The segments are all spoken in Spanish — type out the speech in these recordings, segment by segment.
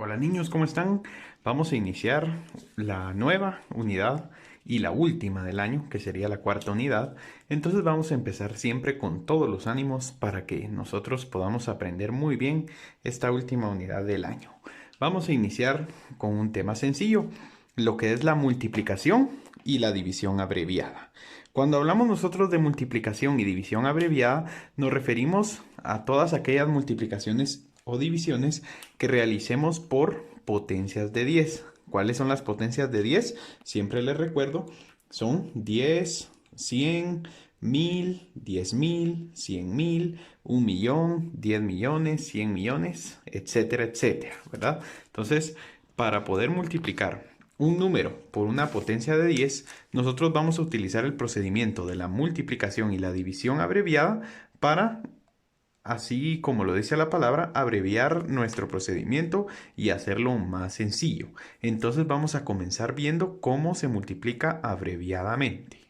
Hola niños, ¿cómo están? Vamos a iniciar la nueva unidad y la última del año, que sería la cuarta unidad. Entonces vamos a empezar siempre con todos los ánimos para que nosotros podamos aprender muy bien esta última unidad del año. Vamos a iniciar con un tema sencillo, lo que es la multiplicación y la división abreviada. Cuando hablamos nosotros de multiplicación y división abreviada, nos referimos a todas aquellas multiplicaciones o divisiones que realicemos por potencias de 10. ¿Cuáles son las potencias de 10? Siempre les recuerdo, son 10, 100, 1000, 10.000, 100.000, 1.000.000, 10 millones, 100 millones, etcétera, etcétera, ¿verdad? Entonces, para poder multiplicar un número por una potencia de 10, nosotros vamos a utilizar el procedimiento de la multiplicación y la división abreviada para, así como lo dice la palabra, abreviar nuestro procedimiento y hacerlo más sencillo. Entonces vamos a comenzar viendo cómo se multiplica abreviadamente.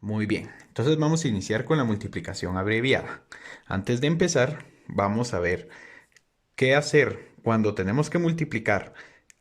Muy bien, entonces vamos a iniciar con la multiplicación abreviada. Antes de empezar, vamos a ver qué hacer cuando tenemos que multiplicar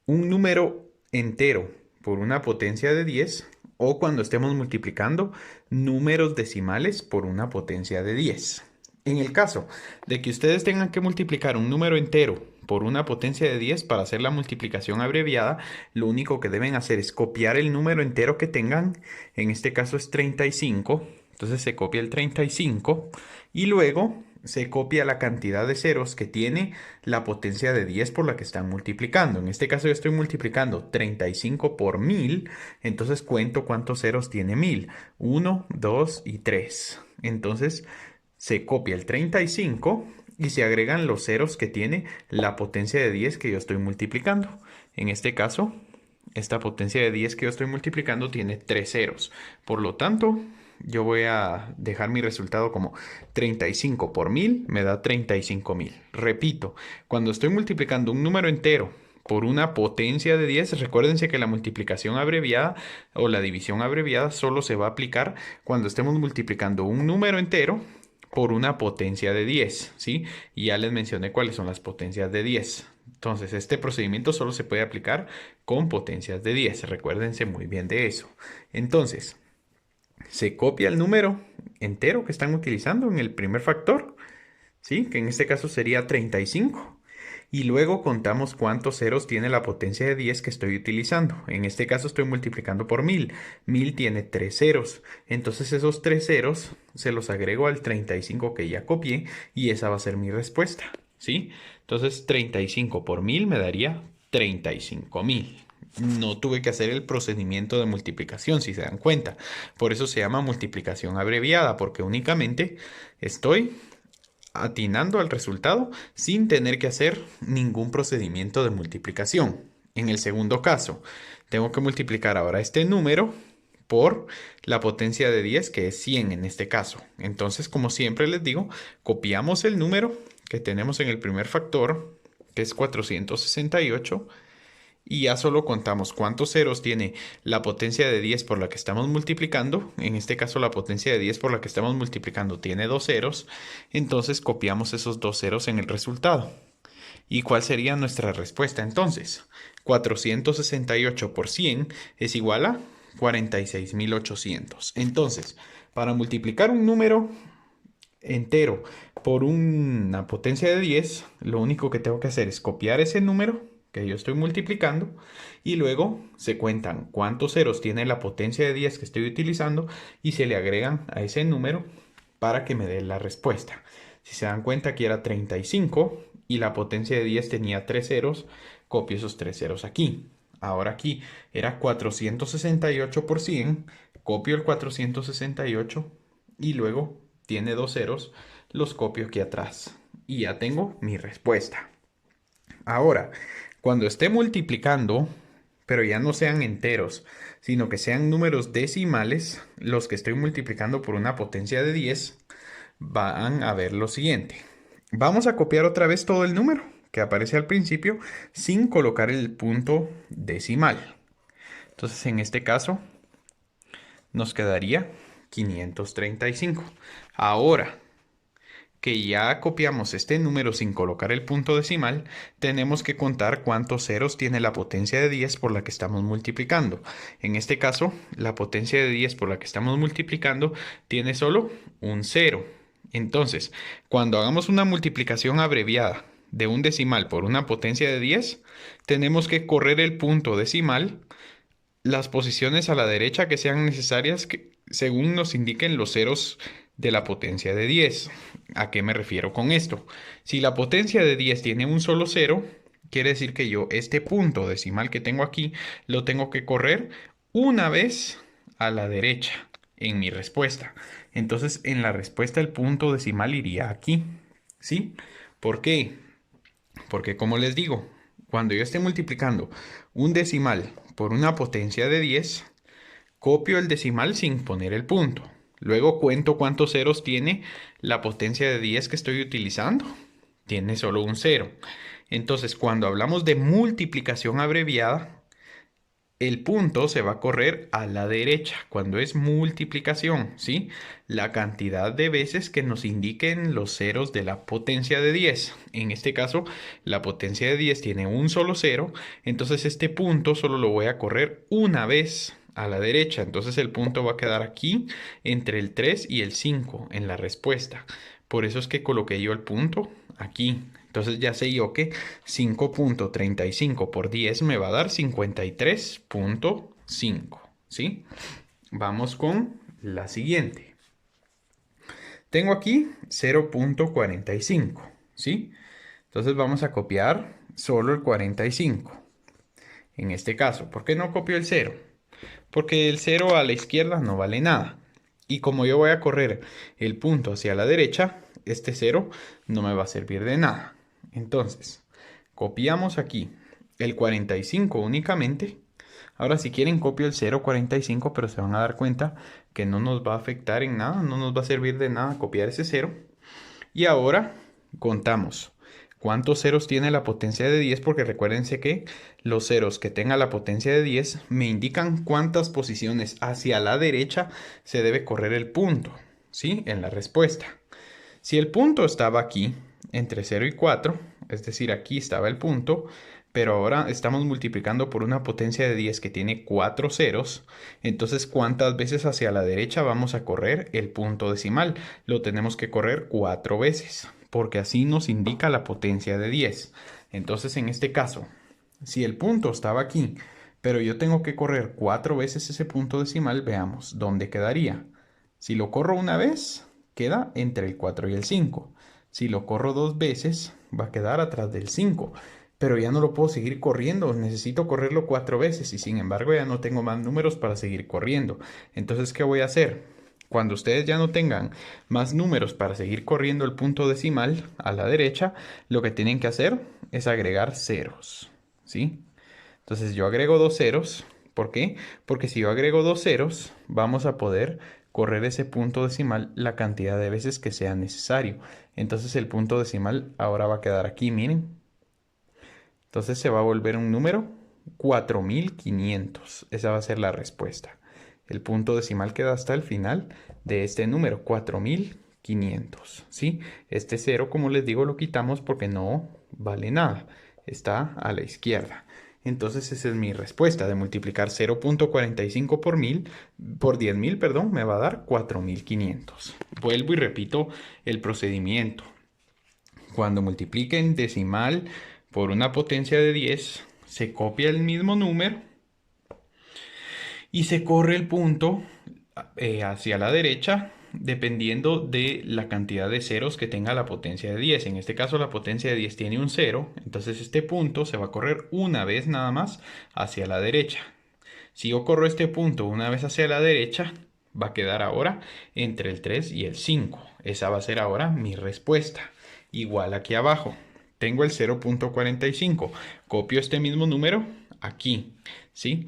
un número entero por una potencia de 10 o cuando estemos multiplicando números decimales por una potencia de 10. En el caso de que ustedes tengan que multiplicar un número entero por una potencia de 10 para hacer la multiplicación abreviada, lo único que deben hacer es copiar el número entero que tengan. En este caso es 35. Entonces se copia el 35 y luego se copia la cantidad de ceros que tiene la potencia de 10 por la que están multiplicando. En este caso yo estoy multiplicando 35 por 1000, entonces cuento cuántos ceros tiene 1000. 1, 2 y 3. Entonces se copia el 35 y se agregan los ceros que tiene la potencia de 10 que yo estoy multiplicando. En este caso, esta potencia de 10 que yo estoy multiplicando tiene 3 ceros. Por lo tanto, yo voy a dejar mi resultado como 35 por 1000 me da 35.000. Repito, cuando estoy multiplicando un número entero por una potencia de 10, recuérdense que la multiplicación abreviada o la división abreviada solo se va a aplicar cuando estemos multiplicando un número entero por una potencia de 10, ¿sí? Y ya les mencioné cuáles son las potencias de 10. Entonces, este procedimiento solo se puede aplicar con potencias de 10. Recuérdense muy bien de eso. Entonces, se copia el número entero que están utilizando en el primer factor, ¿sí? Que en este caso sería 35. Y luego contamos cuántos ceros tiene la potencia de 10 que estoy utilizando. En este caso estoy multiplicando por 1000. 1000 tiene 3 ceros. Entonces esos 3 ceros se los agrego al 35 que ya copié y esa va a ser mi respuesta, ¿sí? Entonces 35 por 1000 me daría 35.000. No tuve que hacer el procedimiento de multiplicación, si se dan cuenta. Por eso se llama multiplicación abreviada, porque únicamente estoy atinando al resultado sin tener que hacer ningún procedimiento de multiplicación. En el segundo caso, tengo que multiplicar ahora este número por la potencia de 10, que es 100 en este caso. Entonces, como siempre les digo, copiamos el número que tenemos en el primer factor, que es 468, y ya solo contamos cuántos ceros tiene la potencia de 10 por la que estamos multiplicando. En este caso la potencia de 10 por la que estamos multiplicando tiene dos ceros. Entonces copiamos esos dos ceros en el resultado. ¿Y cuál sería nuestra respuesta entonces? 468 por 100 es igual a 46.800. Entonces, para multiplicar un número entero por una potencia de 10, lo único que tengo que hacer es copiar ese número que yo estoy multiplicando y luego se cuentan cuántos ceros tiene la potencia de 10 que estoy utilizando y se le agregan a ese número para que me dé la respuesta. Si se dan cuenta, aquí era 35 y la potencia de 10 tenía 3 ceros, copio esos 3 ceros aquí. Ahora aquí era 468 por 100, copio el 468 y luego tiene dos ceros, los copio aquí atrás y ya tengo mi respuesta. Ahora, cuando esté multiplicando, pero ya no sean enteros, sino que sean números decimales, los que estoy multiplicando por una potencia de 10, van a ver lo siguiente. Vamos a copiar otra vez todo el número que aparece al principio sin colocar el punto decimal. Entonces, en este caso, nos quedaría 535. Ahora, que ya copiamos este número sin colocar el punto decimal, tenemos que contar cuántos ceros tiene la potencia de 10 por la que estamos multiplicando. En este caso, la potencia de 10 por la que estamos multiplicando tiene solo un cero. Entonces, cuando hagamos una multiplicación abreviada de un decimal por una potencia de 10, tenemos que correr el punto decimal, las posiciones a la derecha que sean necesarias según nos indiquen los ceros de la potencia de 10. ¿A qué me refiero con esto? Si la potencia de 10 tiene un solo cero, quiere decir que yo este punto decimal que tengo aquí lo tengo que correr una vez a la derecha en mi respuesta. Entonces en la respuesta el punto decimal iría aquí. ¿Sí? ¿Por qué? Porque como les digo, cuando yo esté multiplicando un decimal por una potencia de 10, copio el decimal sin poner el punto. Luego cuento cuántos ceros tiene la potencia de 10 que estoy utilizando. Tiene solo un cero. Entonces, cuando hablamos de multiplicación abreviada, el punto se va a correr a la derecha cuando es multiplicación, ¿sí? La cantidad de veces que nos indiquen los ceros de la potencia de 10. En este caso, la potencia de 10 tiene un solo cero, entonces este punto solo lo voy a correr una vez a la derecha. Entonces el punto va a quedar aquí entre el 3 y el 5 en la respuesta. Por eso es que coloqué yo el punto aquí. Entonces ya sé yo que 5.35 por 10 me va a dar 53.5, ¿sí? Vamos con la siguiente. Tengo aquí 0.45, ¿sí? Entonces vamos a copiar solo el 45. En este caso, ¿por qué no copio el 0? Porque el 0 a la izquierda no vale nada. Y como yo voy a correr el punto hacia la derecha, este 0 no me va a servir de nada. Entonces, copiamos aquí el 45 únicamente. Ahora si quieren copio el 0.45, pero se van a dar cuenta que no nos va a afectar en nada, no nos va a servir de nada copiar ese 0. Y ahora contamos cuántos ceros tiene la potencia de 10, porque recuérdense que los ceros que tenga la potencia de 10 me indican cuántas posiciones hacia la derecha se debe correr el punto, ¿sí? En la respuesta. Si el punto estaba aquí, entre 0 y 4, es decir, aquí estaba el punto, pero ahora estamos multiplicando por una potencia de 10 que tiene 4 ceros, entonces ¿cuántas veces hacia la derecha vamos a correr el punto decimal? Lo tenemos que correr 4 veces, porque así nos indica la potencia de 10. Entonces en este caso, si el punto estaba aquí, pero yo tengo que correr 4 veces ese punto decimal, veamos dónde quedaría. Si lo corro una vez, queda entre el 4 y el 5. Si lo corro 2 veces, va a quedar atrás del 5. Pero ya no lo puedo seguir corriendo, necesito correrlo 4 veces y sin embargo ya no tengo más números para seguir corriendo. Entonces, ¿qué voy a hacer? Cuando ustedes ya no tengan más números para seguir corriendo el punto decimal a la derecha, lo que tienen que hacer es agregar ceros, ¿sí? Entonces yo agrego 2 ceros. ¿Por qué? Porque si yo agrego 2 ceros, vamos a poder correr ese punto decimal la cantidad de veces que sea necesario. Entonces el punto decimal ahora va a quedar aquí, miren. Entonces se va a volver un número 4500. Esa va a ser la respuesta. El punto decimal queda hasta el final de este número, 4500. ¿Sí? Este 0, como les digo, lo quitamos porque no vale nada. Está a la izquierda. Entonces esa es mi respuesta de multiplicar 0.45 por 10.000, perdón, me va a dar 4500. Vuelvo y repito el procedimiento. Cuando multipliquen decimal por una potencia de 10, se copia el mismo número y se corre el punto hacia la derecha dependiendo de la cantidad de ceros que tenga la potencia de 10. En este caso la potencia de 10 tiene un 0, entonces este punto se va a correr una vez nada más hacia la derecha. Si yo corro este punto una vez hacia la derecha, va a quedar ahora entre el 3 y el 5. Esa va a ser ahora mi respuesta. Igual aquí abajo, tengo el 0.45. Copio este mismo número aquí, ¿sí?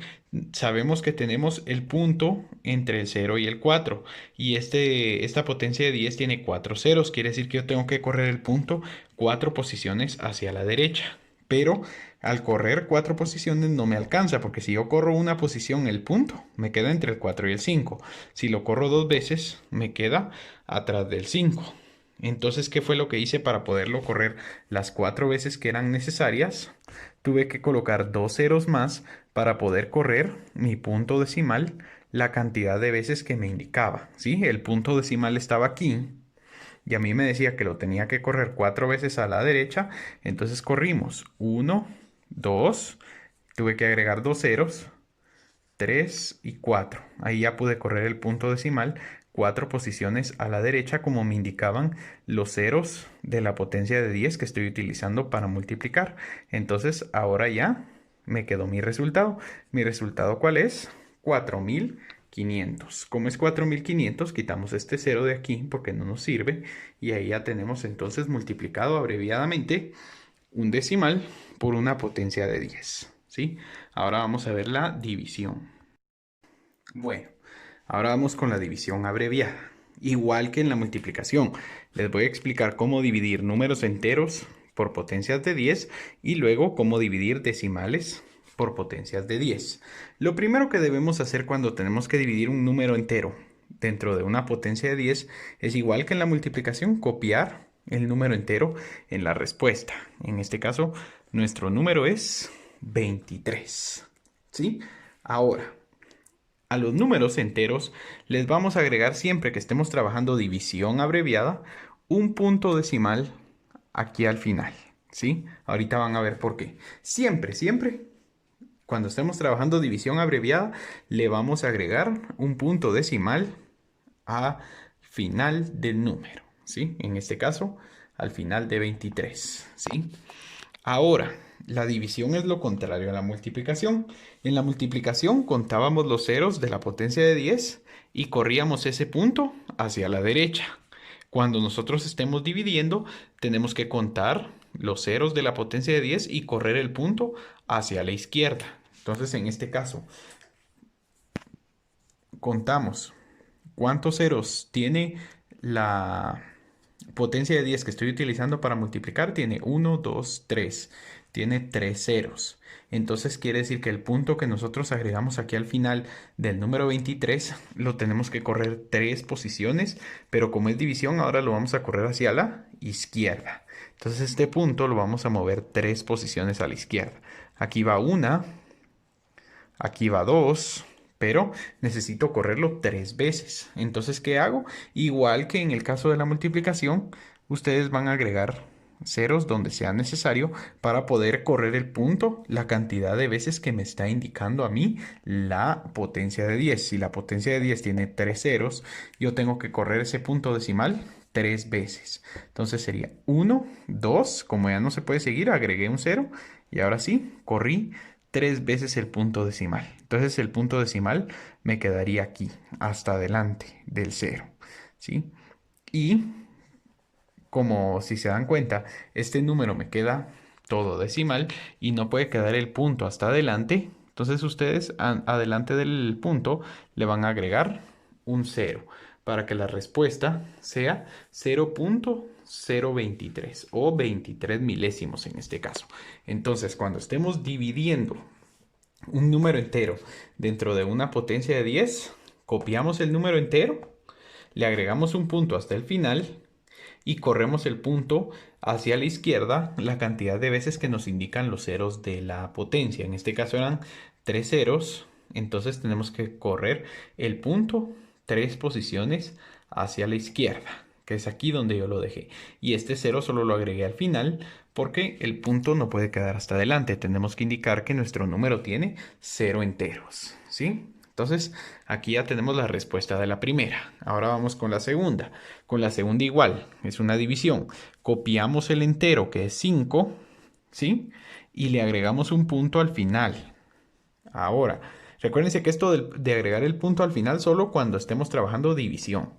Sabemos que tenemos el punto entre el 0 y el 4 y esta potencia de 10 tiene 4 ceros, quiere decir que yo tengo que correr el punto 4 posiciones hacia la derecha, pero al correr 4 posiciones no me alcanza porque si yo corro una posición el punto me queda entre el 4 y el 5, si lo corro 2 veces me queda atrás del 5. Entonces, ¿qué fue lo que hice para poderlo correr las 4 veces que eran necesarias? Tuve que colocar 2 ceros más para poder correr mi punto decimal la cantidad de veces que me indicaba, ¿sí? El punto decimal estaba aquí y a mí me decía que lo tenía que correr 4 veces a la derecha. Entonces corrimos 1, 2, tuve que agregar 2 ceros, 3 y 4. Ahí ya pude correr el punto decimal 4 posiciones a la derecha como me indicaban los ceros de la potencia de 10 que estoy utilizando para multiplicar. Entonces ahora ya me quedó mi resultado. ¿Mi resultado cuál es? 4500. Como es 4500, quitamos este cero de aquí porque no nos sirve. Y ahí ya tenemos entonces multiplicado abreviadamente un decimal por una potencia de 10. ¿Sí? Ahora vamos a ver la división. Bueno, ahora vamos con la división abreviada. Igual que en la multiplicación, les voy a explicar cómo dividir números enteros por potencias de 10 y luego cómo dividir decimales por potencias de 10. Lo primero que debemos hacer cuando tenemos que dividir un número entero dentro de una potencia de 10 es igual que en la multiplicación, copiar el número entero en la respuesta. En este caso, nuestro número es 23. ¿Sí? Ahora, a los números enteros les vamos a agregar siempre que estemos trabajando división abreviada un punto decimal aquí al final, ¿sí? Ahorita van a ver por qué. Siempre, siempre, cuando estemos trabajando división abreviada, le vamos a agregar un punto decimal al final del número, ¿sí? En este caso, al final de 23, ¿sí? Ahora, la división es lo contrario a la multiplicación. En la multiplicación contábamos los ceros de la potencia de 10 y corríamos ese punto hacia la derecha. Cuando nosotros estemos dividiendo, tenemos que contar los ceros de la potencia de 10 y correr el punto hacia la izquierda. Entonces, en este caso, contamos cuántos ceros tiene la potencia de 10 que estoy utilizando para multiplicar. Tiene 1, 2, 3. Tiene 3 ceros. Entonces quiere decir que el punto que nosotros agregamos aquí al final del número 23 lo tenemos que correr 3 posiciones, pero como es división ahora lo vamos a correr hacia la izquierda. Entonces este punto lo vamos a mover 3 posiciones a la izquierda. Aquí va 1, aquí va 2, pero necesito correrlo 3 veces. Entonces, ¿qué hago? Igual que en el caso de la multiplicación, ustedes van a agregar ceros donde sea necesario para poder correr el punto la cantidad de veces que me está indicando a mí la potencia de 10. Si la potencia de 10 tiene 3 ceros, yo tengo que correr ese punto decimal 3 veces. Entonces sería 1, 2, como ya no se puede seguir, agregué un cero y ahora sí, corrí 3 veces el punto decimal. Entonces el punto decimal me quedaría aquí, hasta adelante del cero, ¿sí? Y como si se dan cuenta, este número me queda todo decimal y no puede quedar el punto hasta adelante. Entonces ustedes adelante del punto le van a agregar un cero para que la respuesta sea 0.023 o 23 milésimos en este caso. Entonces, cuando estemos dividiendo un número entero dentro de una potencia de 10, copiamos el número entero, le agregamos un punto hasta el final y corremos el punto hacia la izquierda la cantidad de veces que nos indican los ceros de la potencia. En este caso eran 3 ceros, entonces tenemos que correr el punto 3 posiciones hacia la izquierda, que es aquí donde yo lo dejé. Y este cero solo lo agregué al final porque el punto no puede quedar hasta adelante. Tenemos que indicar que nuestro número tiene 0 enteros, ¿sí? Entonces, aquí ya tenemos la respuesta de la primera. Ahora vamos con la segunda. Con la segunda igual, es una división. Copiamos el entero, que es 5, ¿sí? Y le agregamos un punto al final. Ahora, recuérdense que esto de agregar el punto al final solo cuando estemos trabajando división.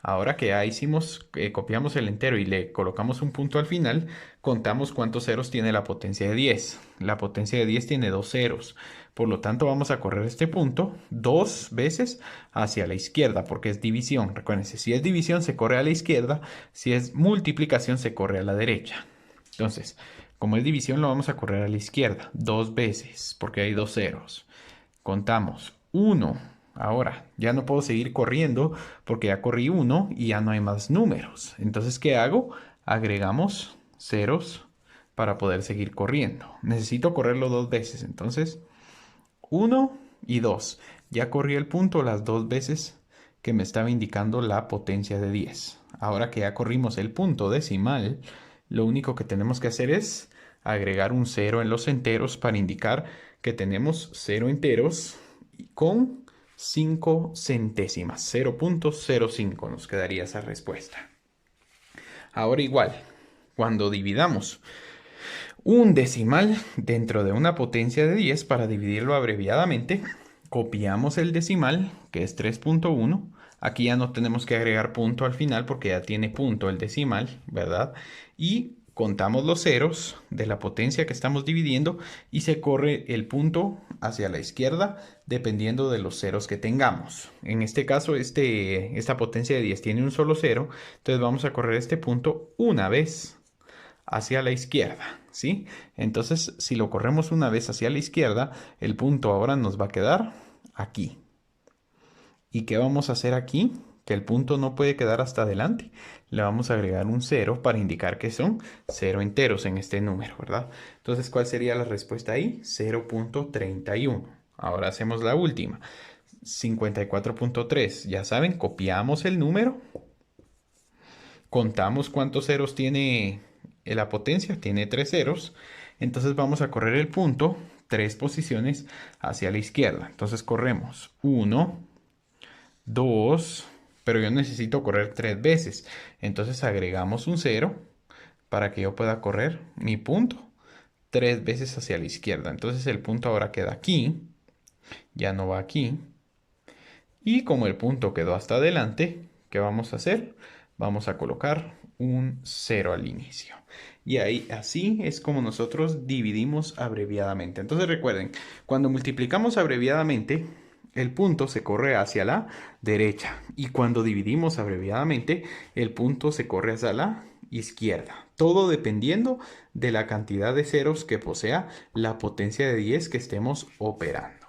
Ahora que ya hicimos, copiamos el entero y le colocamos un punto al final, contamos cuántos ceros tiene la potencia de 10. La potencia de 10 tiene 2 ceros. Por lo tanto, vamos a correr este punto 2 veces hacia la izquierda, porque es división. Recuérdense, si es división se corre a la izquierda, si es multiplicación se corre a la derecha. Entonces, como es división lo vamos a correr a la izquierda 2 veces, porque hay 2 ceros. Contamos 1, Ahora, ya no puedo seguir corriendo porque ya corrí 1 y ya no hay más números. Entonces, ¿qué hago? Agregamos ceros para poder seguir corriendo. Necesito correrlo 2 veces. Entonces, 1 y 2. Ya corrí el punto las 2 veces que me estaba indicando la potencia de 10. Ahora que ya corrimos el punto decimal, lo único que tenemos que hacer es agregar un 0 en los enteros para indicar que tenemos 0 enteros con 5 centésimas. 0.05 nos quedaría esa respuesta. Ahora igual, cuando dividamos un decimal dentro de una potencia de 10 para dividirlo abreviadamente, copiamos el decimal, que es 3.1. Aquí ya no tenemos que agregar punto al final porque ya tiene punto el decimal, ¿verdad? Y contamos los ceros de la potencia que estamos dividiendo y se corre el punto hacia la izquierda dependiendo de los ceros que tengamos. En este caso, esta potencia de 10 tiene un solo cero, entonces vamos a correr este punto una vez hacia la izquierda, ¿sí? Entonces, si lo corremos una vez hacia la izquierda, el punto ahora nos va a quedar aquí. ¿Y qué vamos a hacer aquí? Que el punto no puede quedar hasta adelante. Le vamos a agregar un 0 para indicar que son 0 enteros en este número, ¿verdad? Entonces, ¿cuál sería la respuesta ahí? 0.31. Ahora hacemos la última. 54.3. Ya saben, copiamos el número. Contamos cuántos ceros tiene la potencia. Tiene 3 ceros. Entonces vamos a correr el punto 3 posiciones hacia la izquierda. Entonces corremos 1, 2, pero yo necesito correr 3 veces. Entonces agregamos un 0 para que yo pueda correr mi punto 3 veces hacia la izquierda. Entonces el punto ahora queda aquí, ya no va aquí. Y como el punto quedó hasta adelante, ¿qué vamos a hacer? Vamos a colocar un 0 al inicio. Y ahí así es como nosotros dividimos abreviadamente. Entonces recuerden, cuando multiplicamos abreviadamente, el punto se corre hacia la derecha. Y cuando dividimos abreviadamente, el punto se corre hacia la izquierda. Todo dependiendo de la cantidad de ceros que posea la potencia de 10 que estemos operando.